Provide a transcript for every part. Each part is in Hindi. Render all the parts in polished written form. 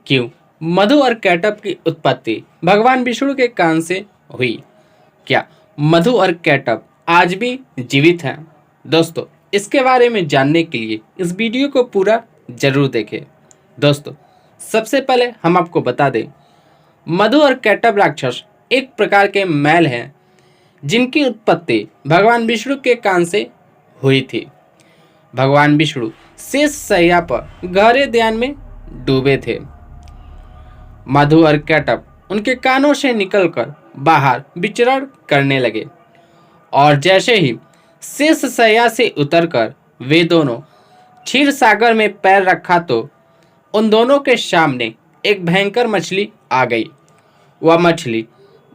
क्यों मधु और कैटअप की उत्पत्ति भगवान विष्णु के कान से हुई? क्या मधु और कैटअप आज भी जीवित हैं? दोस्तों, इसके बारे में जानने के लिए इस वीडियो को पूरा जरूर देखें। दोस्तों, सबसे पहले हम आपको बता दें, मधु और कैटअप राक्षस एक प्रकार के मैल हैं जिनकी उत्पत्ति भगवान विष्णु के कान से हुई थी। भगवान विष्णु शेष शैया पर गहरे ध्यान में डूबे थे। मधु और कैटअप उनके कानों से निकलकर बाहर विचरण करने लगे और जैसे ही शेष शैया से उतरकर वे दोनों क्षीर सागर में पैर रखा तो उन दोनों के सामने एक भयंकर मछली आ गई। वह मछली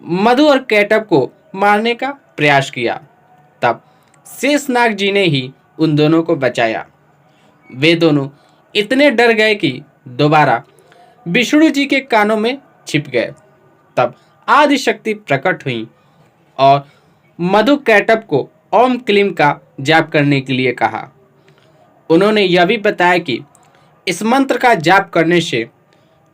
मधु और कैटअप को मारने का प्रयास किया। तब शेषनाग जी ने ही उन दोनों को बचाया। वे दोनों इतने डर गए कि दोबारा विष्णु जी के कानों में छिप गए। तब आदि शक्ति प्रकट हुई और मधु कैटअप को ओम क्लीम का जाप करने के लिए कहा। उन्होंने यह भी बताया कि इस मंत्र का जाप करने से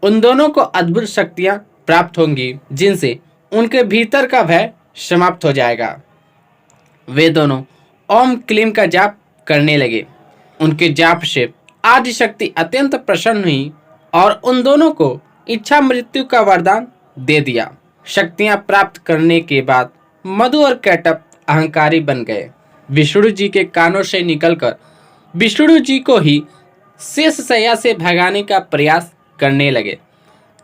उन दोनों को अद्भुत शक्तियां प्राप्त होंगी जिनसे उनके भीतर का भय समाप्त हो जाएगा। वे दोनों ओम क्लीम का जाप करने लगे। उनके जाप से आदि शक्ति अत्यंत प्रसन्न हुई और उन दोनों को इच्छा मृत्यु का वरदान दे दिया। शक्तियां प्राप्त करने के बाद मधु और कैटअप अहंकारी बन गए। विष्णु जी के कानों से निकलकर विष्णु जी को ही शेष शैया से भगाने का प्रयास करने लगे।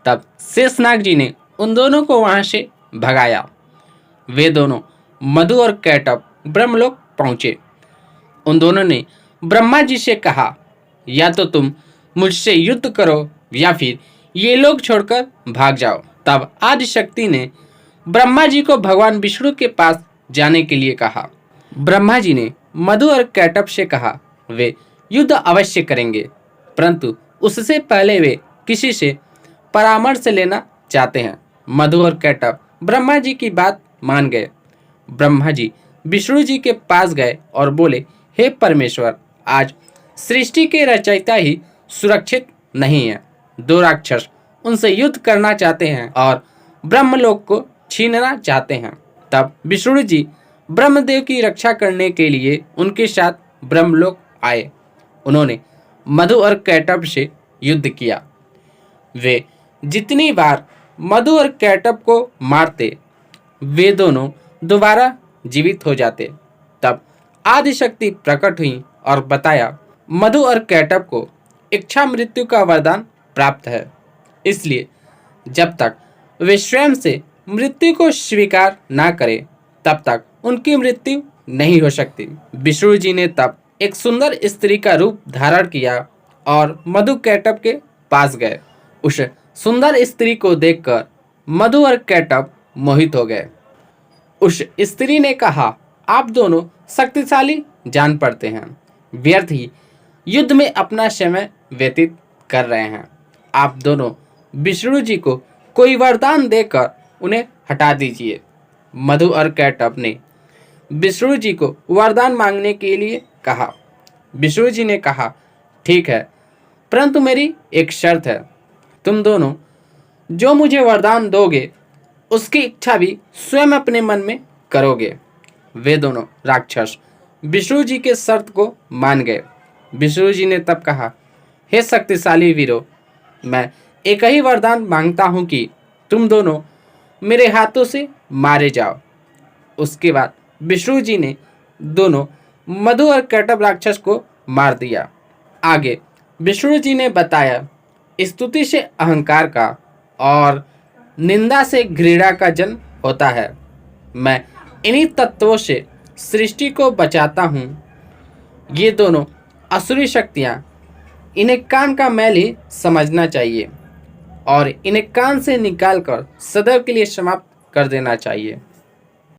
तब शेषनाग जी ने उन दोनों को वहां से भगाया। वे दोनों मधु और कैटअप ब्रह्मलोक पहुंचे। उन दोनों ने ब्रह्मा जी से कहा, या तो तुम मुझसे युद्ध करो या फिर ये लोग छोड़कर भाग जाओ। तब आदि शक्ति ने ब्रह्मा जी को भगवान विष्णु के पास जाने के लिए कहा। ब्रह्मा जी ने मधु और कैटअप से कहा वे युद्ध अवश्य करेंगे, परंतु उससे पहले वे किसी से परामर्श लेना चाहते हैं। मधु और कैटअप ब्रह्मा जी की बात मान गए। ब्रह्मा जी विष्णु जी के पास गए और बोले, हे परमेश्वर, आज सृष्टि के रचयिता ही सुरक्षित नहीं है। दो राक्षस उनसे युद्ध करना चाहते हैं और ब्रह्मलोक को छीनना चाहते हैं। तब विष्णु जी ब्रह्मदेव की रक्षा करने के लिए उनके साथ ब्रह्मलोक आए। उन्होंने मधु और कैटअप से युद्ध किया। वे जितनी बार मधु और कैटअप को मारते वे दोनों दोबारा जीवित हो जाते। तब आदि शक्ति प्रकट हुई और बताया, मधु और कैटअप को इच्छा मृत्यु का वरदान प्राप्त है, इसलिए जब तक वे स्वयं से मृत्यु को स्वीकार ना करें तब तक उनकी मृत्यु नहीं हो सकती। विष्णु जी ने तब एक सुंदर स्त्री का रूप धारण किया और मधु कैटअप के पास गए। उस सुंदर स्त्री को देखकर मधु और कैटअप मोहित हो गए। उस स्त्री ने कहा, आप दोनों शक्तिशाली जान पड़ते हैं, व्यर्थ ही युद्ध में अपना समय व्यतीत कर रहे हैं। आप दोनों विष्णु जी को कोई वरदान देकर उन्हें हटा दीजिए। मधु और कैटअप ने विष्णु जी को वरदान मांगने के लिए कहा। विष्णु जी ने कहा, ठीक है, परंतु मेरी एक शर्त है। तुम दोनों जो मुझे वरदान दोगे उसकी इच्छा भी स्वयं अपने मन में करोगे। वे दोनों राक्षस विष्णु जी के शर्त को मान गए। विष्णु जी ने तब कहा, हे शक्तिशाली वीरों, मैं एक ही वरदान मांगता हूँ कि तुम दोनों मेरे हाथों से मारे जाओ। उसके बाद विष्णु जी ने दोनों मधु और कैटअप राक्षस को मार दिया। आगे विष्णु जी ने बताया, स्तुति से अहंकार का और निंदा से घृणा का जन्म होता है। मैं इन्हीं तत्वों से सृष्टि को बचाता हूँ। ये दोनों असुरी शक्तियाँ, इन्हें कान का मैल ही समझना चाहिए और इन्हें कान से निकालकर सदैव के लिए समाप्त कर देना चाहिए।